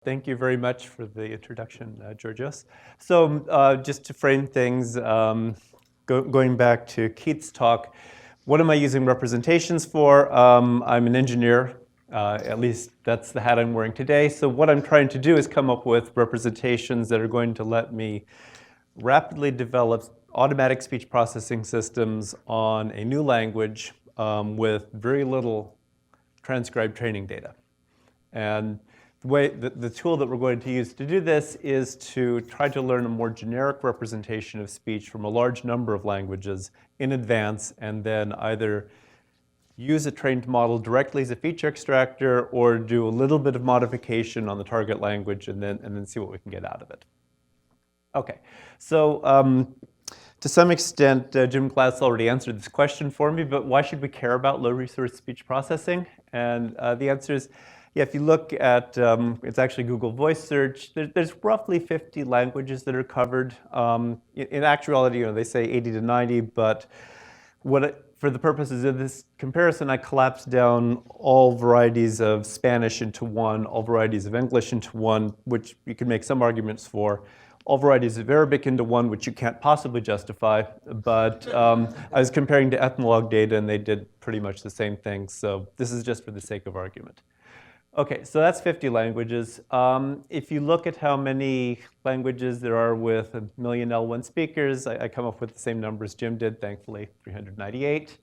Thank you very much for the introduction, Georgios. So just to frame things, going back to Keith's talk, what am I using representations for? I'm an engineer, at least that's the hat I'm wearing today. So what I'm trying to do is come up with representations that are going to let me rapidly develop automatic speech processing systems on a new language with very little transcribed training data. And the tool that we're going to use to do this is to try to learn a more generic representation of speech from a large number of languages in advance, and then either use a trained model directly as a feature extractor or do a little bit of modification on the target language and then see what we can get out of it. Okay, so to some extent, Jim Glass already answered this question for me, but why should we care about low-resource speech processing? And the answer is, yeah, if you look at, it's actually Google Voice Search, there's roughly 50 languages that are covered. In actuality, they say 80 to 90, but for the purposes of this comparison, I collapsed down all varieties of Spanish into one, all varieties of English into one, which you can make some arguments for, all varieties of Arabic into one, which you can't possibly justify. But I was comparing to ethnologue data, and they did pretty much the same thing. So this is just for the sake of argument. Okay, so that's 50 languages. If you look at how many languages there are with 1 million L1 speakers, I come up with the same numbers Jim did, thankfully, 398.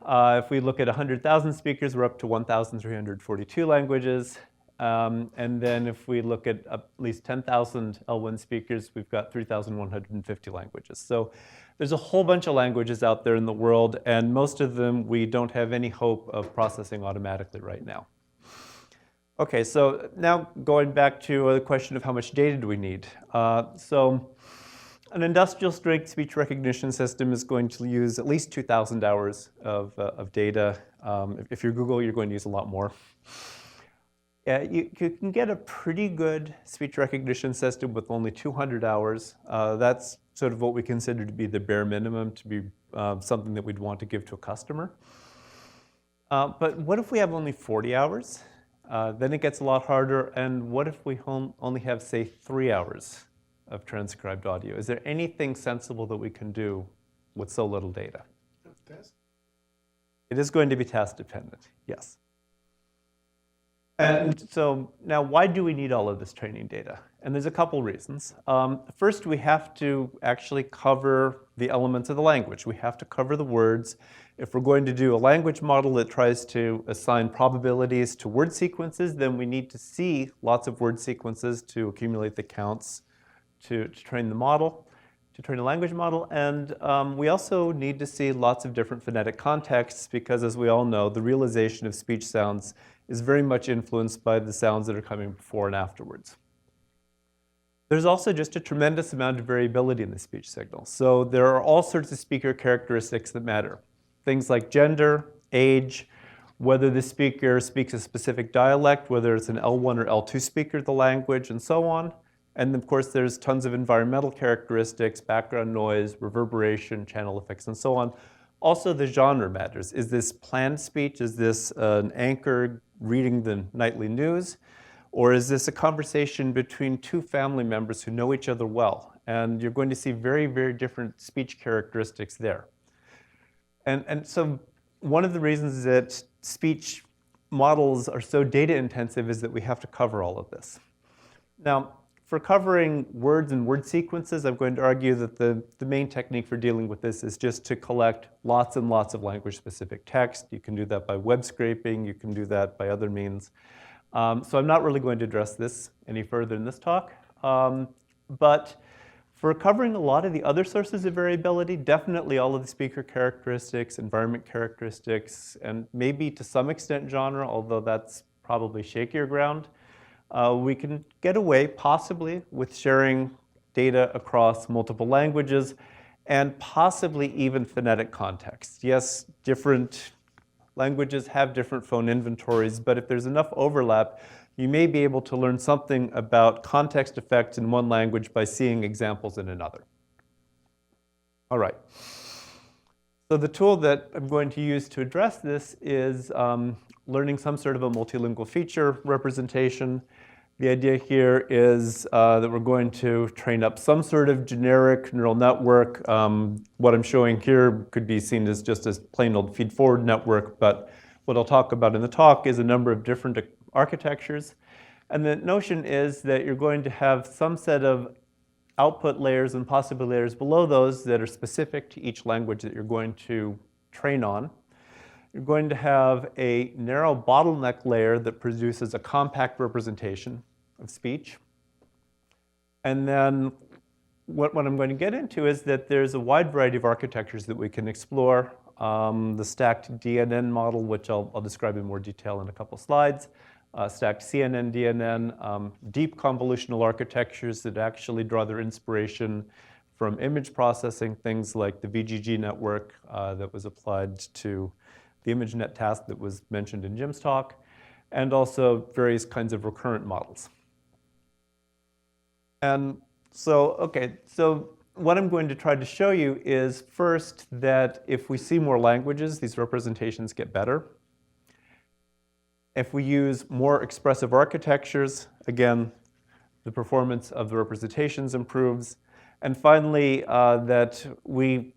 If we look at 100,000 speakers, we're up to 1,342 languages. And then if we look at least 10,000 L1 speakers, we've got 3,150 languages. So there's a whole bunch of languages out there in the world, and most of them we don't have any hope of processing automatically right now. Okay, so now going back to the question of how much data do we need. So an industrial strength speech recognition system is going to use at least 2,000 hours of data. If you're Google, you're going to use a lot more. You can get a pretty good speech recognition system with only 200 hours. That's sort of what we consider to be the bare minimum, to be something that we'd want to give to a customer. But what if we have only 40 hours? Then it gets a lot harder. And what if we only have, say, 3 hours of transcribed audio? Is there anything sensible that we can do with so little data? Test? It is going to be task dependent, yes. And so now, why do we need all of this training data? And there's a couple reasons. First, we have to actually cover the elements of the language. We have to cover the words. If we're going to do a language model that tries to assign probabilities to word sequences, then we need to see lots of word sequences to accumulate the counts to train the model, to train a language model. And we also need to see lots of different phonetic contexts because, as we all know, the realization of speech sounds is very much influenced by the sounds that are coming before and afterwards. There's also just a tremendous amount of variability in the speech signal. So there are all sorts of speaker characteristics that matter. Things like gender, age, whether the speaker speaks a specific dialect, whether it's an L1 or L2 speaker of the language, and so on. And of course, there's tons of environmental characteristics, background noise, reverberation, channel effects, and so on. Also, the genre matters. Is this planned speech? Is this an anchor reading the nightly news? Or is this a conversation between two family members who know each other well? And you're going to see very, very different speech characteristics there. And so one of the reasons that speech models are so data intensive is that we have to cover all of this. Now, for covering words and word sequences, I'm going to argue that the main technique for dealing with this is just to collect lots and lots of language-specific text. You can do that by web scraping. You can do that by other means. So I'm not really going to address this any further in this talk. But for covering a lot of the other sources of variability, definitely all of the speaker characteristics, environment characteristics, and maybe to some extent genre, although that's probably shakier ground, we can get away possibly with sharing data across multiple languages and possibly even phonetic contexts. Yes, different languages have different phone inventories, but if there's enough overlap, you may be able to learn something about context effects in one language by seeing examples in another. All right. So the tool that I'm going to use to address this is learning some sort of a multilingual feature representation. The idea here is that we're going to train up some sort of generic neural network. What I'm showing here could be seen as just a plain old feed-forward network, but what I'll talk about in the talk is a number of different architectures. And the notion is that you're going to have some set of output layers and possibly layers below those that are specific to each language that you're going to train on. You're going to have a narrow bottleneck layer that produces a compact representation of speech. And then what I'm going to get into is that there's a wide variety of architectures that we can explore. The stacked DNN model, which I'll describe in more detail in a couple slides. Stacked CNN, DNN, deep convolutional architectures that actually draw their inspiration from image processing, things like the VGG network that was applied to the ImageNet task that was mentioned in Jim's talk, and also various kinds of recurrent models. And so what I'm going to try to show you is first that if we see more languages, these representations get better. If we use more expressive architectures, again, the performance of the representations improves. And finally, that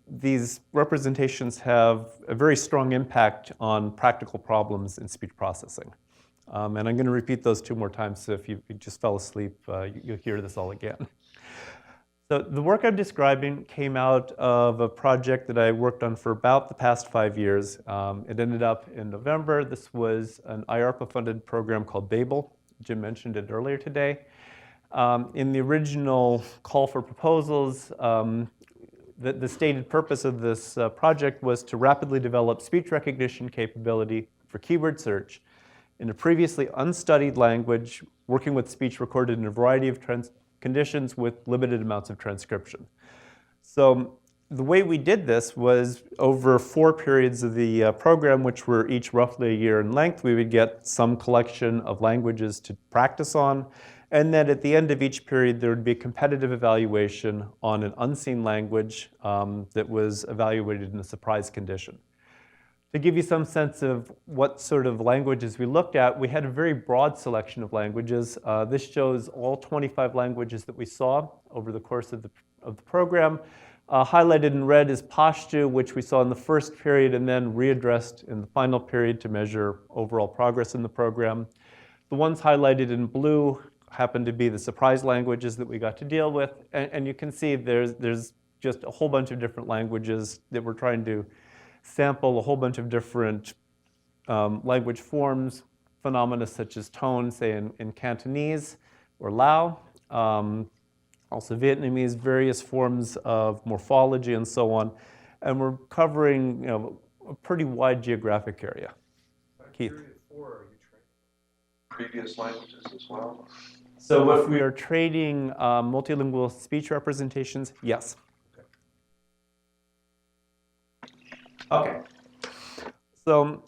these representations have a very strong impact on practical problems in speech processing. And I'm going to repeat those 2 more times, so if you just fell asleep, you'll hear this all again. So the work I'm describing came out of a project that I worked on for about the past 5 years. It ended up in November. This was an IARPA-funded program called Babel. Jim mentioned it earlier today. In the original call for proposals, the stated purpose of this project was to rapidly develop speech recognition capability for keyword search in a previously unstudied language, working with speech recorded in a variety of conditions with limited amounts of transcription. So the way we did this was over 4 periods of the program, which were each roughly a year in length. We would get some collection of languages to practice on, and then at the end of each period, there would be a competitive evaluation on an unseen language that was evaluated in a surprise condition. To give you some sense of what sort of languages we looked at, we had a very broad selection of languages. This shows all 25 languages that we saw over the course of the program. Highlighted in red is Pashto, which we saw in the first period and then readdressed in the final period to measure overall progress in the program. The ones highlighted in blue happen to be the surprise languages that we got to deal with. And you can see there's just a whole bunch of different languages that we're trying to sample, a whole bunch of different language forms, phenomena such as tone, say in Cantonese or Lao, also Vietnamese, various forms of morphology and so on. And we're covering a pretty wide geographic area. Keith. Period 4, are you training previous languages as well? So if we are trading multilingual speech representations, yes. Okay. So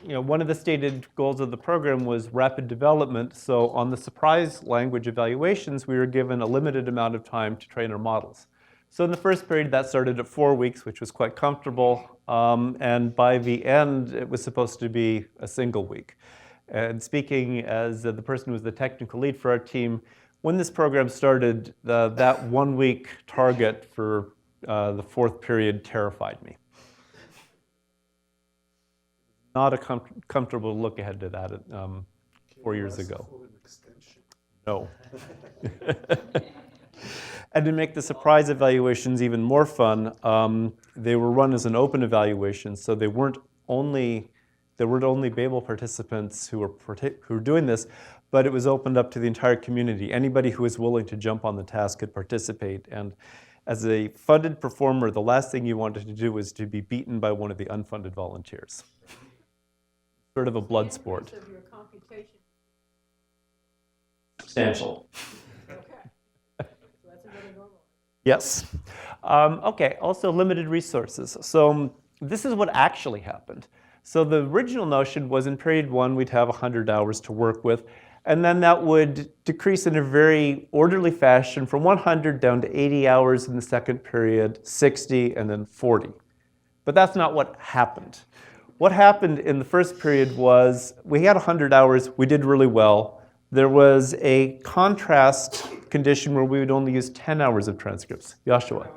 one of the stated goals of the program was rapid development. So on the surprise language evaluations, we were given a limited amount of time to train our models. So in the first period, that started at 4 weeks, which was quite comfortable. And by the end, it was supposed to be a single week. And speaking as the person who was the technical lead for our team, when this program started, that 1 week target for the 4th period terrified me. Not a comfortable look ahead to that 4 years ago. No. And to make the surprise evaluations even more fun, they were run as an open evaluation, so there weren't only Babel participants who were doing this, but it was opened up to the entire community. Anybody who was willing to jump on the task could participate. And as a funded performer, the last thing you wanted to do was to be beaten by one of the unfunded volunteers. Sort of a blood sport. Of your computation. Substantial. Okay. So that's another normal. Yes. Okay, also limited resources. So this is what actually happened. So the original notion was in period 1, we'd have 100 hours to work with, and then that would decrease in a very orderly fashion from 100 down to 80 hours in the second period, 60, and then 40. But that's not what happened. What happened in the first period was we had 100 hours, we did really well. There was a contrast condition where we would only use 10 hours of transcripts. Joshua.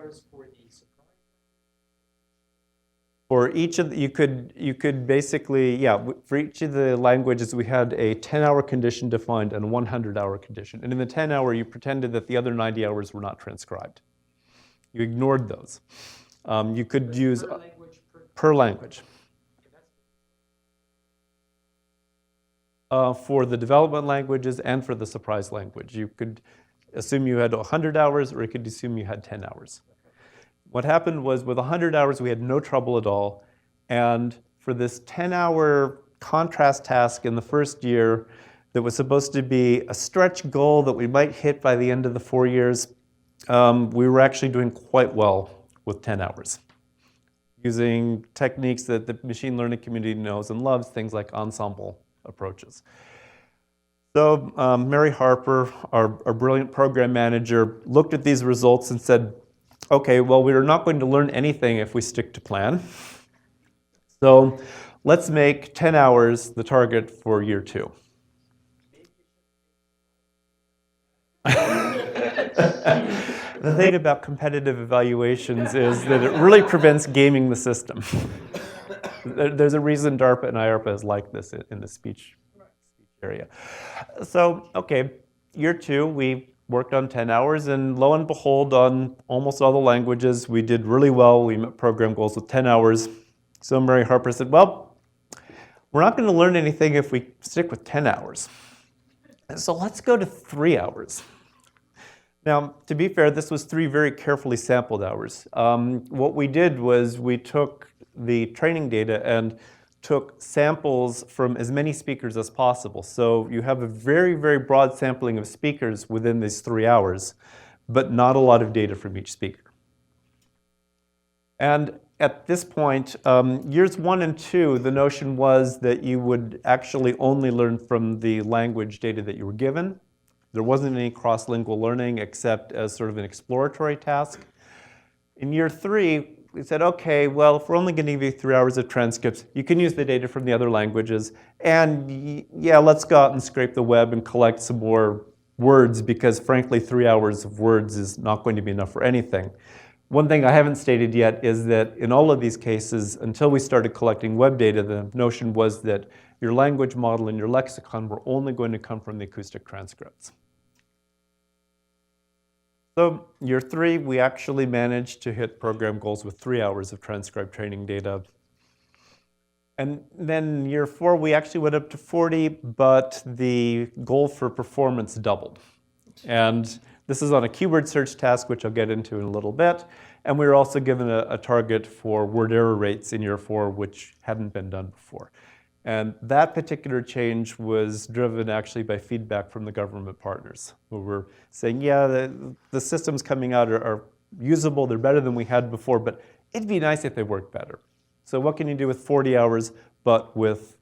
For each of the, you could basically, yeah, for each of the languages, we had a 10-hour condition defined and a 100-hour condition. And in the 10-hour, you pretended that the other 90 hours were not transcribed. You ignored those. You could use per language. For the development languages and for the surprise language. You could assume you had 100 hours, or you could assume you had 10 hours. What happened was with 100 hours, we had no trouble at all. And for this 10-hour contrast task in the first year that was supposed to be a stretch goal that we might hit by the end of the 4 years, we were actually doing quite well with 10 hours, using techniques that the machine learning community knows and loves, things like ensemble approaches. So Mary Harper, our brilliant program manager, looked at these results and said, okay, well, we're not going to learn anything if we stick to plan. So let's make 10 hours the target for year 2. The thing about competitive evaluations is that it really prevents gaming the system. There's a reason DARPA and IARPA is like this in the speech area. So, okay, year 2, we worked on 10 hours, and lo and behold, on almost all the languages, we did really well. We met program goals with 10 hours. So Mary Harper said, well, we're not going to learn anything if we stick with 10 hours. So let's go to 3 hours. Now, to be fair, this was 3 very carefully sampled hours. What we did was we took the training data and took samples from as many speakers as possible. So you have a very, very broad sampling of speakers within these 3 hours, but not a lot of data from each speaker. And at this point, years 1 and 2, the notion was that you would actually only learn from the language data that you were given. There wasn't any cross-lingual learning except as sort of an exploratory task. In year 3, we said, okay, well, if we're only going to give you 3 hours of transcripts, you can use the data from the other languages. And yeah, let's go out and scrape the web and collect some more words, because frankly, 3 hours of words is not going to be enough for anything. One thing I haven't stated yet is that in all of these cases, until we started collecting web data, the notion was that your language model and your lexicon were only going to come from the acoustic transcripts. So year 3, we actually managed to hit program goals with 3 hours of transcribed training data. And then year 4, we actually went up to 40, but the goal for performance doubled. And this is on a keyword search task, which I'll get into in a little bit. And we were also given a target for word error rates in year 4, which hadn't been done before. And that particular change was driven actually by feedback from the government partners, who were saying, yeah, the systems coming out are usable, they're better than we had before, but it'd be nice if they worked better. So what can you do with 40 hours, but with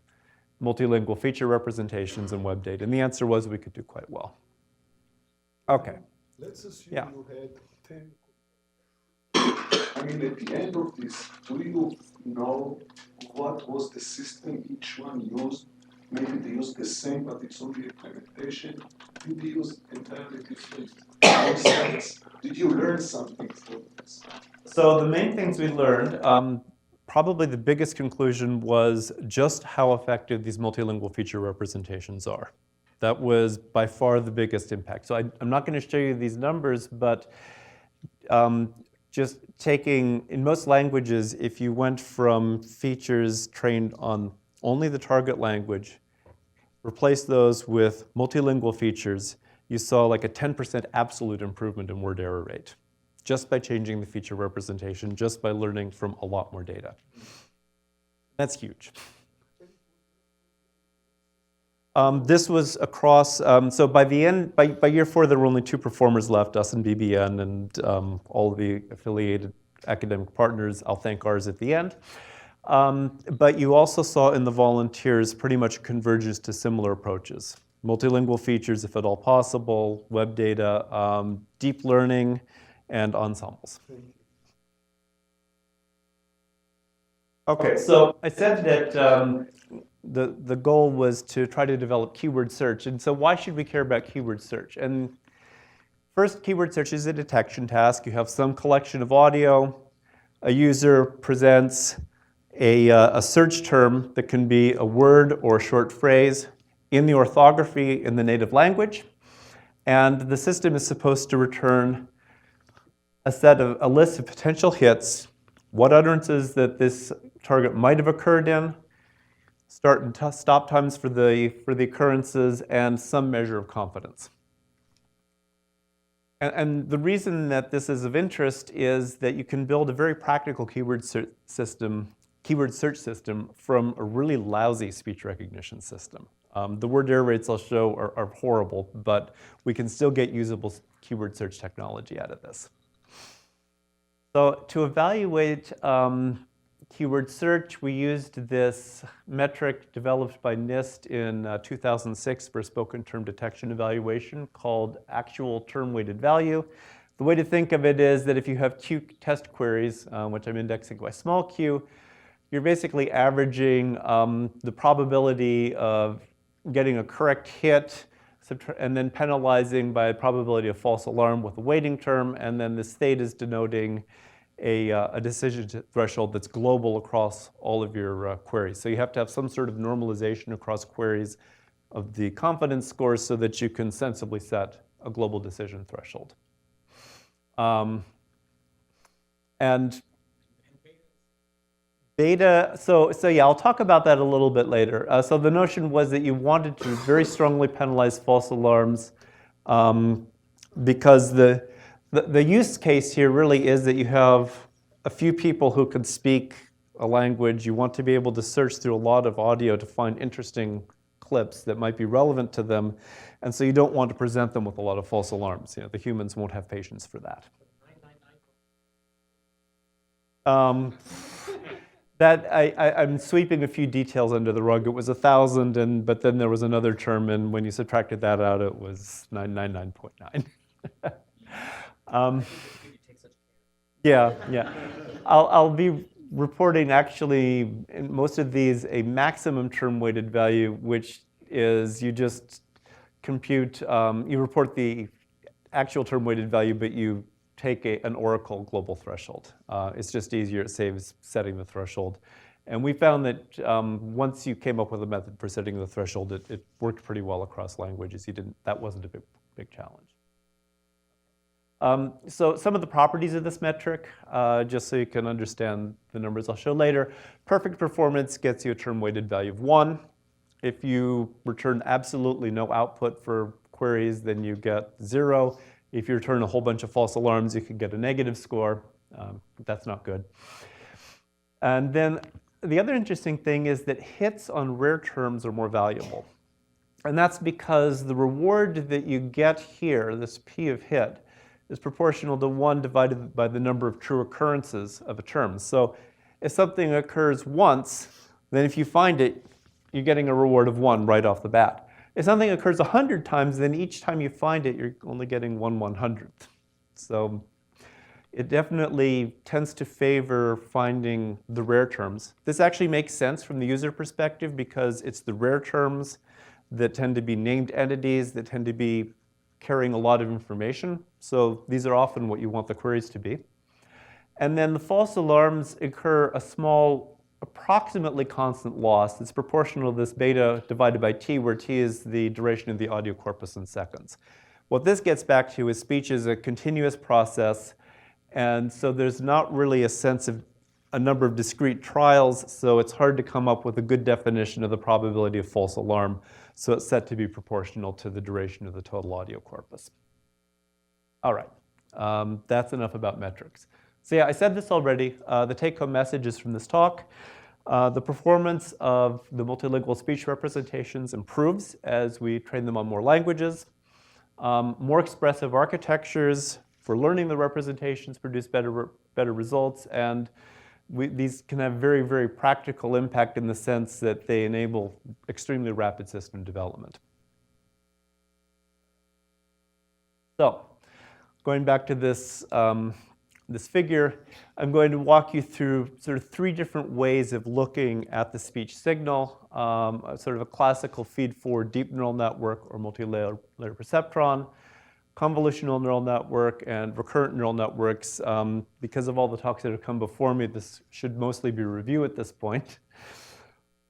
multilingual feature representations and web data? And the answer was we could do quite well. Okay. Let's assume Yeah. you had 10. I mean, at the end of this, do you know what was the system each one used? Maybe they used the same, but it's only implementation. Did they use entirely different concepts? Did you learn something from this? So the main things we learned, probably the biggest conclusion was just how effective these multilingual feature representations are. That was by far the biggest impact. So I'm not going to show you these numbers, but just taking, in most languages, if you went from features trained on only the target language, replace those with multilingual features, you saw like a 10% absolute improvement in word error rate, just by changing the feature representation, just by learning from a lot more data. That's huge. This was across, so by the end, by year 4, there were only 2 performers left, us and BBN, and all of the affiliated academic partners. I'll thank ours at the end. But you also saw in the volunteers pretty much convergence to similar approaches. Multilingual features, if at all possible, web data, deep learning, and ensembles. Okay, so I said that the goal was to try to develop keyword search. And so why should we care about keyword search? And first, keyword search is a detection task. You have some collection of audio. A user presents a search term that can be a word or a short phrase in the orthography in the native language. And the system is supposed to return a list of potential hits, what utterances that this target might have occurred in, start and stop times for the occurrences, and some measure of confidence. And the reason that this is of interest is that you can build a very practical keyword search system from a really lousy speech recognition system. The word error rates I'll show are horrible, but we can still get usable keyword search technology out of this. So to evaluate keyword search, we used this metric developed by NIST in 2006 for spoken term detection evaluation called actual term weighted value. The way to think of it is that if you have Q test queries, which I'm indexing by small q, you're basically averaging the probability of getting a correct hit and then penalizing by a probability of false alarm with a weighting term, and then this theta is denoting a decision threshold that's global across all of your queries. So you have to have some sort of normalization across queries of the confidence scores so that you can sensibly set a global decision threshold. And beta, so yeah, I'll talk about that a little bit later. So the notion was that you wanted to very strongly penalize false alarms because the use case here really is that you have a few people who can speak a language. You want to be able to search through a lot of audio to find interesting clips that might be relevant to them. And so you don't want to present them with a lot of false alarms. You know, the humans won't have patience for that. I'm sweeping a few details under the rug. It was 1,000, but then there was another term, and when you subtracted that out, it was 999.9. Yeah. I'll be reporting actually in most of these a maximum term weighted value, which is you just compute, you report the actual term weighted value, but you take an Oracle global threshold. It's just easier, it saves setting the threshold. And we found that once you came up with a method for setting the threshold, it worked pretty well across languages. That wasn't a big challenge. So some of the properties of this metric, just so you can understand the numbers I'll show later. Perfect performance gets you a term weighted value of 1. If you return absolutely no output for queries, then you get 0. If you return a whole bunch of false alarms, you can get a negative score. That's not good. And then the other interesting thing is that hits on rare terms are more valuable. And that's because the reward that you get here, this P of hit, is proportional to 1 divided by the number of true occurrences of a term. So if something occurs once, then if you find it, you're getting a reward of 1 right off the bat. If something occurs 100 times, then each time you find it, you're only getting 1/100th. So it definitely tends to favor finding the rare terms. This actually makes sense from the user perspective because it's the rare terms that tend to be named entities, that tend to be carrying a lot of information. So these are often what you want the queries to be. And then the false alarms incur a small, approximately constant loss. It's proportional to this beta divided by t, where t is the duration of the audio corpus in seconds. What this gets back to is speech is a continuous process, and so there's not really a sense of a number of discrete trials, so it's hard to come up with a good definition of the probability of false alarm, so it's set to be proportional to the duration of the total audio corpus. All right, that's enough about metrics. So yeah, I said this already. The take-home message is from this talk. The performance of the multilingual speech representations improves as we train them on more languages. More expressive architectures for learning the representations produce better results, and these can have very, very practical impact in the sense that they enable extremely rapid system development. So, going back to this this figure, I'm going to walk you through sort of three different ways of looking at the speech signal, sort of a classical feed-forward deep neural network or multi-layer perceptron, convolutional neural network, and recurrent neural networks. Because of all the talks that have come before me, this should mostly be review at this point.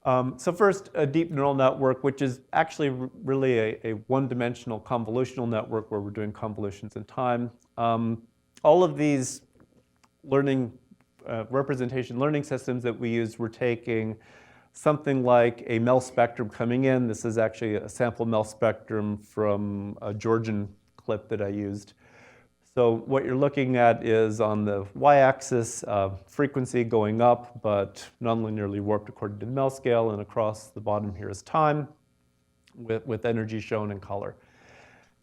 So first, a deep neural network, which is actually really a one-dimensional convolutional network where we're doing convolutions in time. All of these representation learning systems that we use, we're taking something like a MEL spectrum coming in. This is actually a sample MEL spectrum from a Georgian clip that I used. So what you're looking at is on the y-axis, frequency going up, but nonlinearly warped according to the MEL scale, and across the bottom here is time, with energy shown in color.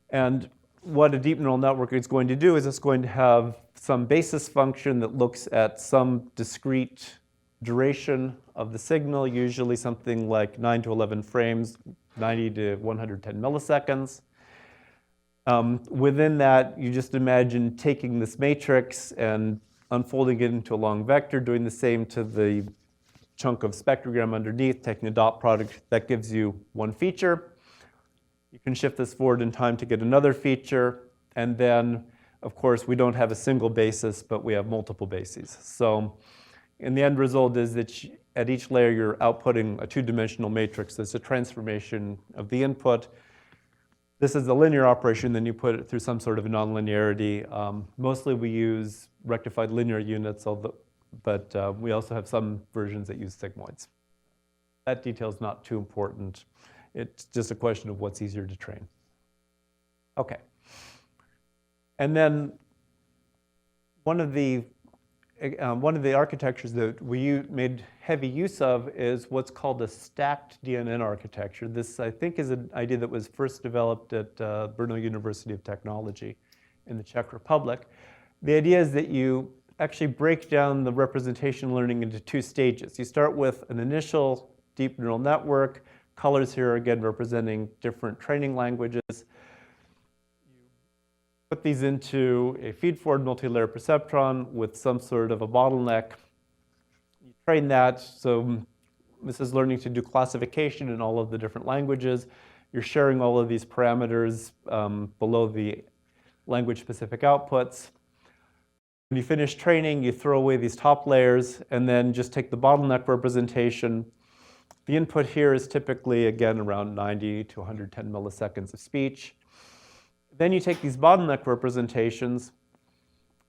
And what a deep neural network is going to do is it's going to have some basis function that looks at some discrete duration of the signal, usually something like 9 to 11 frames, 90 to 110 milliseconds. Within that, you just imagine taking this matrix and unfolding it into a long vector, doing the same to the chunk of spectrogram underneath, taking a dot product that gives you one feature. You can shift this forward in time to get another feature, and then, of course, we don't have a single basis, but we have multiple bases. So in the end result is that at each layer, you're outputting a two-dimensional matrix. That's a transformation of the input. This is a linear operation, then you put it through some sort of a nonlinearity. Mostly we use rectified linear units, but we also have some versions that use sigmoids. That detail is not too important. It's just a question of what's easier to train. Okay. And then one of the architectures that we made heavy use of is what's called a stacked DNN architecture. This, I think, is an idea that was first developed at Brno University of Technology in the Czech Republic. The idea is that you actually break down the representation learning into two stages. You start with an initial deep neural network. Colors here are again representing different training languages. You put these into a feed-forward multi-layer perceptron with some sort of a bottleneck. You train that, so this is learning to do classification in all of the different languages. You're sharing all of these parameters below the language-specific outputs. When you finish training, you throw away these top layers and then just take the bottleneck representation. The input here is typically, again, around 90 to 110 milliseconds of speech. Then you take these bottleneck representations,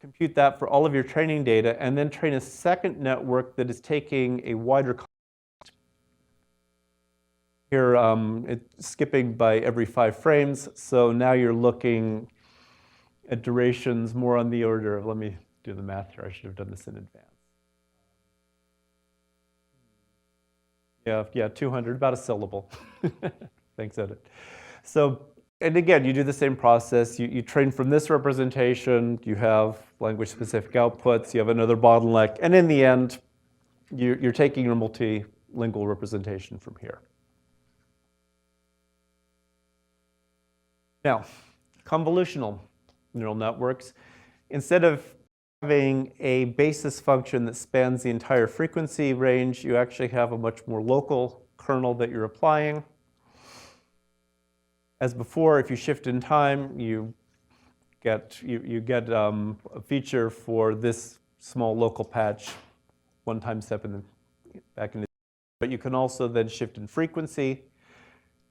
compute that for all of your training data, and then train a second network that is taking a wider context. Here, it's skipping by every 5 frames, so now you're looking at durations more on the order of, let me do the math here, I should have done this in advance. Yeah, 200, about a syllable. Thanks, Edit. So, and again, you do the same process. You train from this representation, you have language-specific outputs, you have another bottleneck, and in the end, you're taking your multilingual representation from here. Now, convolutional neural networks, instead of having a basis function that spans the entire frequency range, you actually have a much more local kernel that you're applying. As before, if you shift in time, you get a feature for this small local patch, 1 time step back in the. But you can also then shift in frequency,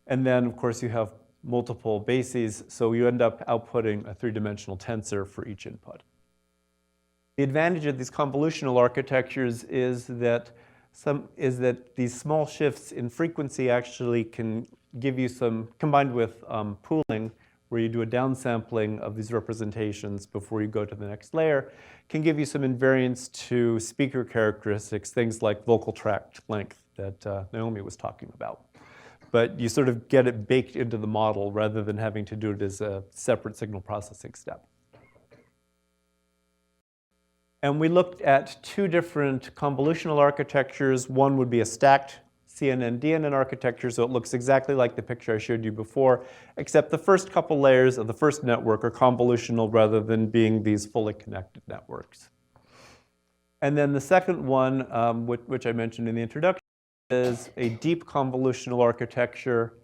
and then of course you have multiple bases, so you end up outputting a 3-dimensional tensor for each input. The advantage of these convolutional architectures is that these small shifts in frequency actually can give you some, combined with pooling, where you do a downsampling of these representations before you go to the next layer, can give you some invariance to speaker characteristics, things like vocal tract length that Naomi was talking about. But you sort of get it baked into the model rather than having to do it as a separate signal processing step. And we looked at 2 different convolutional architectures. One would be a stacked CNN-DNN architecture, so it looks exactly like the picture I showed you before, except the first couple layers of the first network are convolutional rather than being these fully connected networks. And then the second one, which I mentioned in the introduction, is a deep convolutional architecture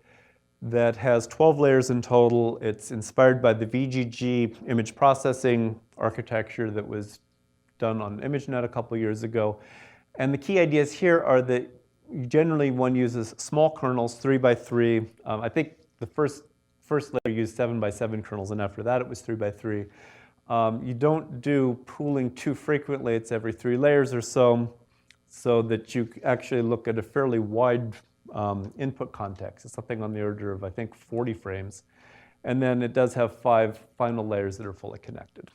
that has 12 layers in total. It's inspired by the VGG image processing architecture that was done on ImageNet a couple years ago. And the key ideas here are that generally one uses small kernels, 3 by 3. I think the first layer used 7 by 7 kernels, and after that it was 3 by 3. You don't do pooling too frequently. It's every 3 layers or so that you actually look at a fairly wide input context. It's something on the order of, I think, 40 frames. And then it does have 5 final layers that are fully connected.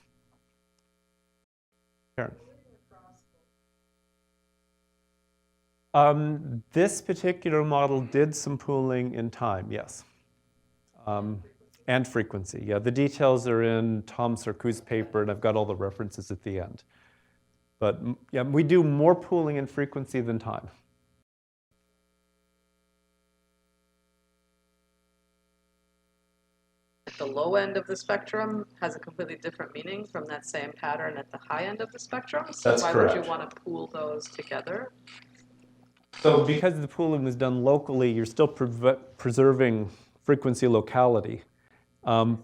Karen. This particular model did some pooling in time, yes. And frequency. Yeah, the details are in Tom Sarkou's paper, and I've got all the references at the end. But yeah, we do more pooling in frequency than time. The low end of the spectrum has a completely different meaning from that same pattern at the high end of the spectrum. So That's why correct. would you want to pool those together? So because the pooling was done locally, you're still preserving frequency locality. Yeah,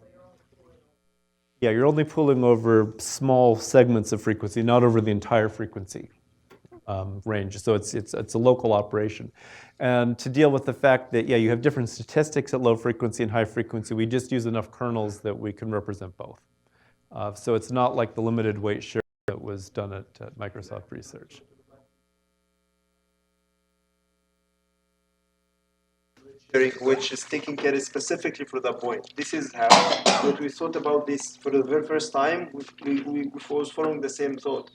you're only pooling over small segments of frequency, not over the entire frequency range. So it's a local operation. And to deal with the fact that, yeah, you have different statistics at low frequency and high frequency, we just use enough kernels that we can represent both. So it's not like the limited weight share that was done at Microsoft Research. Which is taking care specifically for that point. This is how what we thought about this for the very first time. We was following the same thought,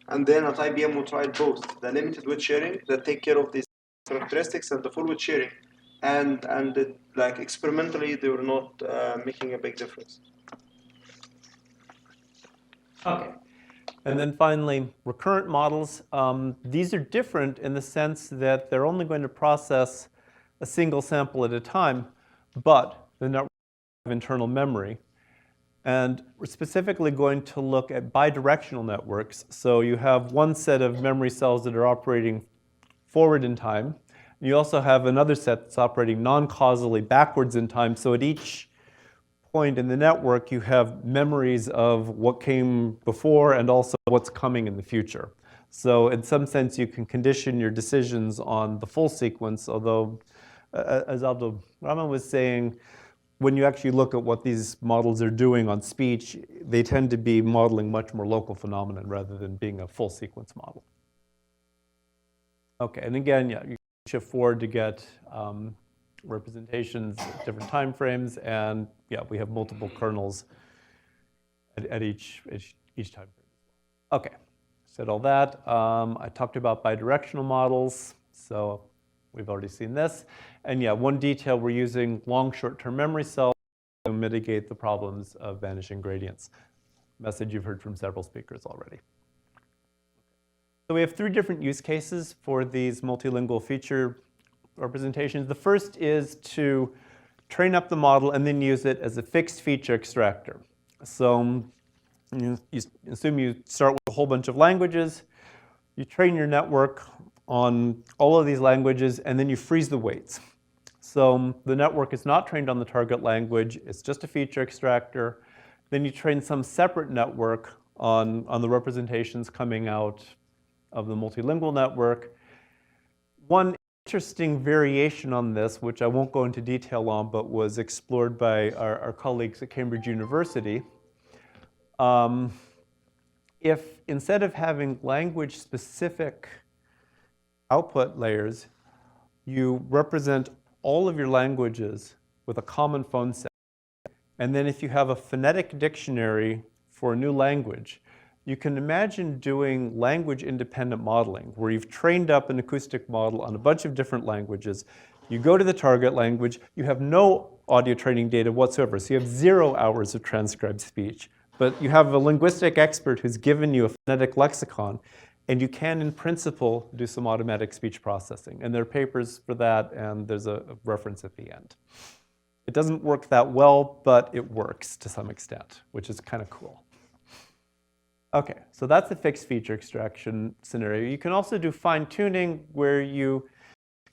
and then at IBM we tried both the limited weight sharing that take care of these characteristics and the full weight sharing, and like experimentally they were not making a big difference. Okay. And then finally, recurrent models. These are different in the sense that they're only going to process a single sample at a time, but the network have internal memory. And we're specifically going to look at bidirectional networks. So you have one set of memory cells that are operating forward in time. You also have another set that's operating non-causally backwards in time. So at each point in the network, you have memories of what came before and also what's coming in the future. So in some sense, you can condition your decisions on the full sequence, although as Abdul Rahman was saying, when you actually look at what these models are doing on speech, they tend to be modeling much more local phenomenon rather than being a full sequence model. Okay, and again, yeah, you shift forward to get representations at different time frames, and yeah, we have multiple kernels at each time frame. Okay, said all that. I talked about bidirectional models, so we've already seen this. And yeah, one detail, we're using long short-term memory cells to mitigate the problems of vanishing gradients. Message you've heard from several speakers already. So we have 3 different use cases for these multilingual feature representations. The first is to train up the model and then use it as a fixed feature extractor. So you assume you start with a whole bunch of languages, you train your network on all of these languages, and then you freeze the weights. So the network is not trained on the target language, it's just a feature extractor. Then you train some separate network on the representations coming out of the multilingual network. One interesting variation on this, which I won't go into detail on, but was explored by our colleagues at Cambridge University. If instead of having language-specific output layers, you represent all of your languages with a common phone set. And then if you have a phonetic dictionary for a new language, you can imagine doing language-independent modeling, where you've trained up an acoustic model on a bunch of different languages. You go to the target language, you have no audio training data whatsoever, so you have 0 hours of transcribed speech. But you have a linguistic expert who's given you a phonetic lexicon, And you can, in principle, do some automatic speech processing. And there are papers for that, and there's a reference at the end. It doesn't work that well, but it works to some extent, which is kind of cool. Okay, so that's the fixed feature extraction scenario. You can also do fine-tuning where you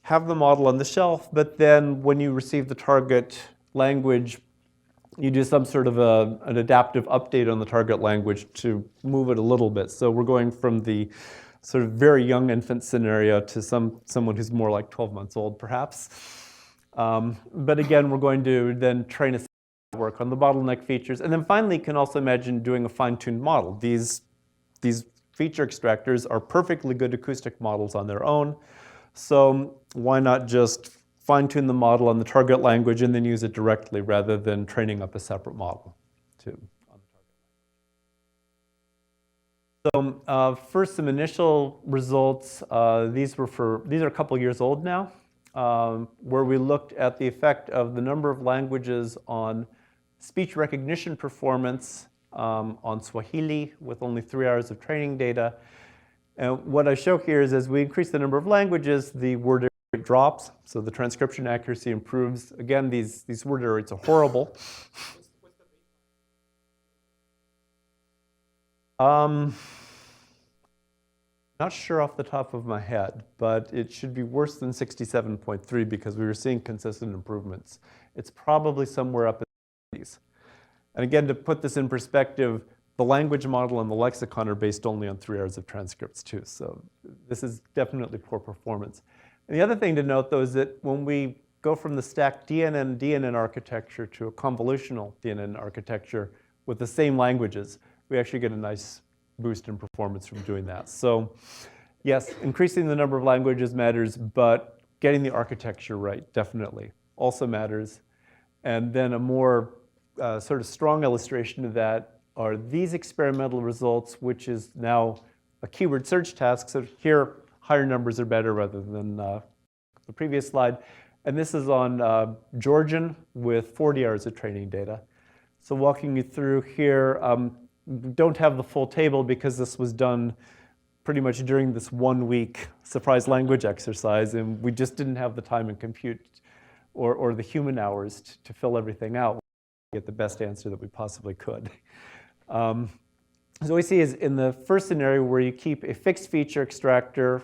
have the model on the shelf, but then when you receive the target language, you do some sort of an adaptive update on the target language to move it a little bit. So we're going from the sort of very young infant scenario to someone who's more like 12 months old, perhaps. But again, we're going to then train a network on the bottleneck features. And then finally, you can also imagine doing a fine-tuned model. These feature extractors are perfectly good acoustic models on their own. So why not just fine-tune the model on the target language and then use it directly rather than training up a separate model on the target. So first, some initial results. These are a couple years old now, where we looked at the effect of the number of languages on speech recognition performance on Swahili with only 3 hours of training data. And what I show here is as we increase the number of languages, the word rate drops, so the transcription accuracy improves. Again, these word error rates are horrible. Not sure off the top of my head, but it should be worse than 67.3 because we were seeing consistent improvements. It's probably somewhere up in the 80s. And again, to put this in perspective, the language model and the lexicon are based only on 3 hours of transcripts too. So this is definitely poor performance. And the other thing to note, though, is that when we go from the stacked DNN architecture to a convolutional DNN architecture with the same languages, we actually get a nice boost in performance from doing that. So yes, increasing the number of languages matters, but getting the architecture right definitely also matters. And then a more sort of strong illustration of that are these experimental results, which is now a keyword search task. So here, higher numbers are better rather than the previous slide. And this is on Georgian with 40 hours of training data. So walking you through here, don't have the full table because this was done pretty much during this 1 week surprise language exercise, and we just didn't have the time and compute or the human hours to fill everything out to get the best answer that we possibly could. So what we see is in the first scenario where you keep a fixed feature extractor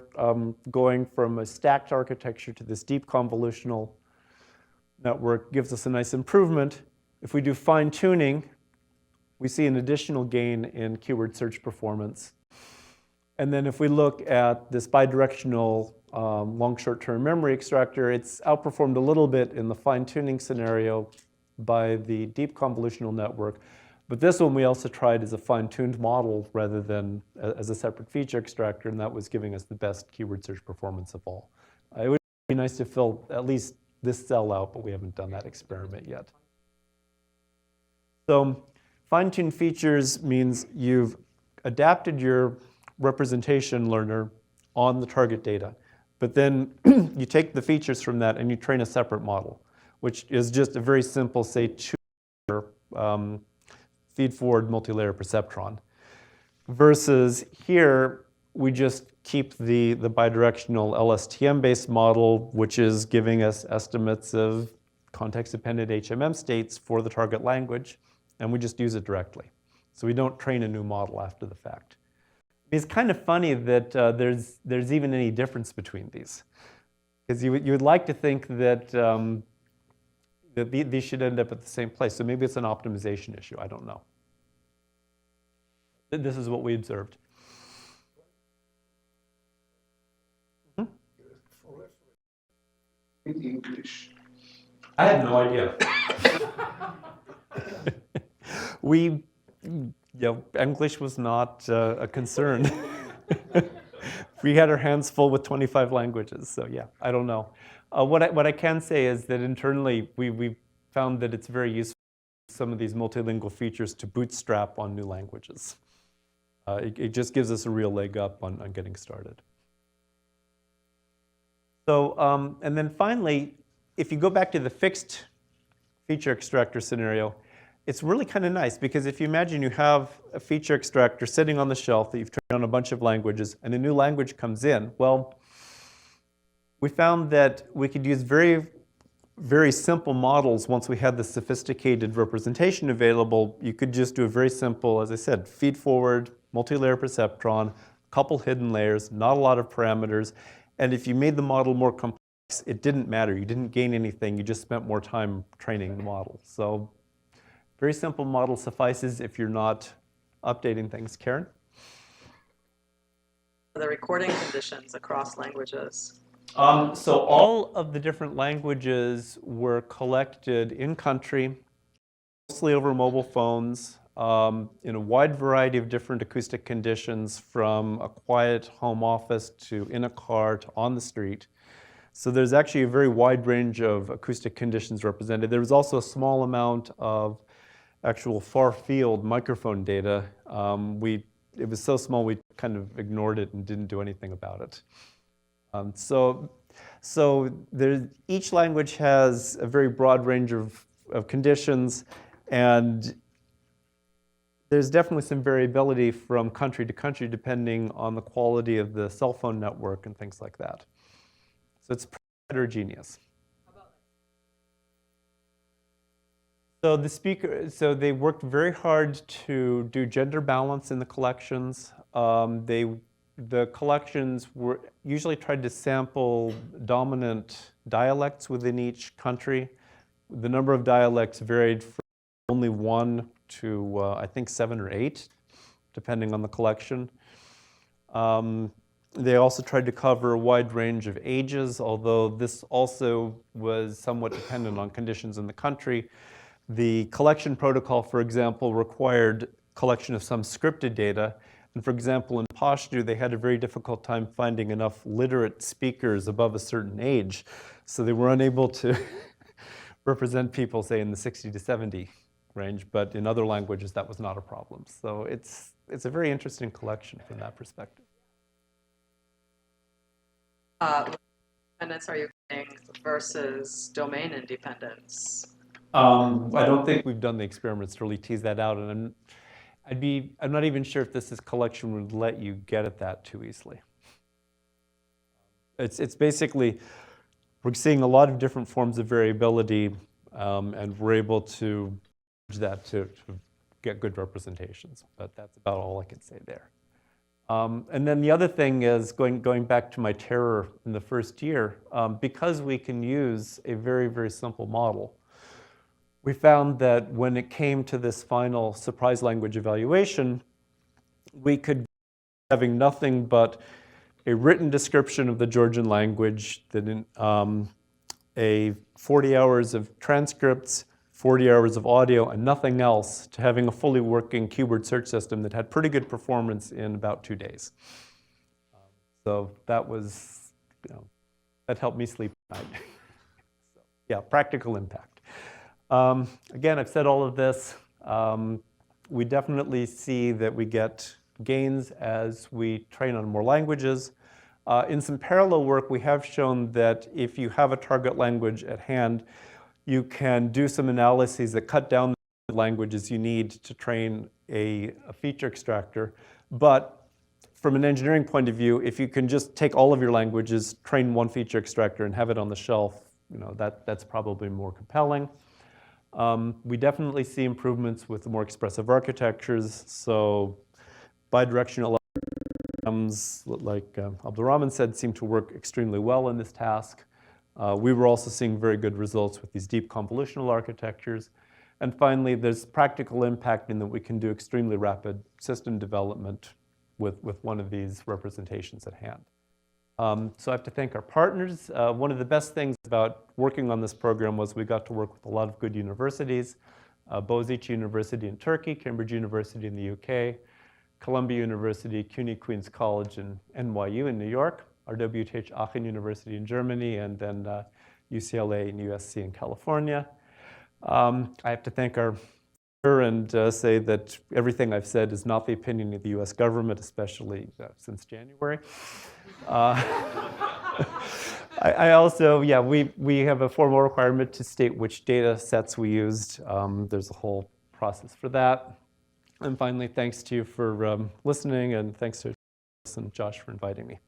going from a stacked architecture to this deep convolutional network gives us a nice improvement. If we do fine tuning, we see an additional gain in keyword search performance. And then if we look at this bidirectional long short-term memory extractor, it's outperformed a little bit in the fine-tuning scenario by the deep convolutional network. But this one we also tried as a fine-tuned model rather than as a separate feature extractor, and that was giving us the best keyword search performance of all. It would be nice to fill at least this cell out, but we haven't done that experiment yet. So fine-tuned features means you've adapted your representation learner on the target data, but then you take the features from that and you train a separate model, which is just a very simple, say, feed-forward multi-layer perceptron. Versus here, we just keep the bidirectional LSTM-based model, which is giving us estimates of context-dependent HMM states for the target language, and we just use it directly. So we don't train a new model after the fact. It's kind of funny that there's even any difference between these, because you would like to think that these should end up at the same place. So maybe it's an optimization issue. I don't know. This is what we observed. In English. I have no idea. English was not a concern. We had our hands full with 25 languages, so yeah, I don't know. What I can say is that internally we found that it's very useful some of these multilingual features to bootstrap on new languages. It just gives us a real leg up on getting started. So, and then finally, if you go back to the fixed feature extractor scenario, it's really kind of nice because if you imagine you have a feature extractor sitting on the shelf that you've trained on a bunch of languages and a new language comes in, well, we found that we could use very, very simple models once we had the sophisticated representation available. You could just do a very simple, as I said, feed forward, multi-layer perceptron, couple hidden layers, not a lot of parameters. And if you made the model more complex, it didn't matter. You didn't gain anything. You just spent more time training the model. So very simple model suffices if you're not updating things. Karen? The recording conditions across languages. So all of the different languages were collected in country, mostly over mobile phones, in a wide variety of different acoustic conditions, from a quiet home office to in a car to on the street. So there's actually a very wide range of acoustic conditions represented. There was also a small amount of actual far field microphone data. It was so small we kind of ignored it and didn't do anything about it. So each language has a very broad range of conditions, and there's definitely some variability from country to country depending on the quality of the cell phone network and things like that. So it's pretty heterogeneous. So they worked very hard to do gender balance in the collections. The collections were usually tried to sample dominant dialects within each country. The number of dialects varied from only 1 to I think 7 or 8, depending on the collection. They also tried to cover a wide range of ages, although this also was somewhat dependent on conditions in the country. The collection protocol, for example, required collection of some scripted data. And for example, in Pashto, they had a very difficult time finding enough literate speakers above a certain age. So they were unable to represent people, say, in the 60 to 70 range. But in other languages, that was not a problem. So it's a very interesting collection from that perspective. Independence are you getting versus domain independence? I don't think we've done the experiments to really tease that out, and I'm not even sure if this collection would let you get at that too easily. It's basically, we're seeing a lot of different forms of variability, and we're able to use that to get good representations, but that's about all I can say there. And then the other thing is, going back to my terror in the first year, because we can use a very, very simple model, we found that when it came to this final surprise language evaluation, we could, having nothing but a written description of the Georgian language, a 40 hours of transcripts, 40 hours of audio, and nothing else, to having a fully working keyword search system that had pretty good performance in about 2 days. So that was, that helped me sleep at night. So, yeah, practical impact. Again, I've said all of this. We definitely see that we get gains as we train on more languages. In some parallel work, we have shown that if you have a target language at hand, you can do some analyses that cut down the languages you need to train a feature extractor. But from an engineering point of view, if you can just take all of your languages, train one feature extractor, and have it on the shelf, that's probably more compelling. We definitely see improvements with the more expressive architectures. So bidirectional algorithms, like Abdulrahman said, seem to work extremely well in this task. We were also seeing very good results with these deep convolutional architectures. And finally, there's practical impact in that we can do extremely rapid system development with one of these representations at hand. So I have to thank our partners. One of the best things about working on this program was we got to work with a lot of good universities. Boğaziçi University in Turkey, Cambridge University in the UK, Columbia University, CUNY Queens College, and NYU in New York, RWTH Aachen University in Germany, and then UCLA and USC in California. I have to thank our and say that everything I've said is not the opinion of the US government, especially since January. I also, we have a formal requirement to state which data sets we used. There's a whole process for that. And finally, thanks to you for listening, and thanks to Josh and Josh for inviting me.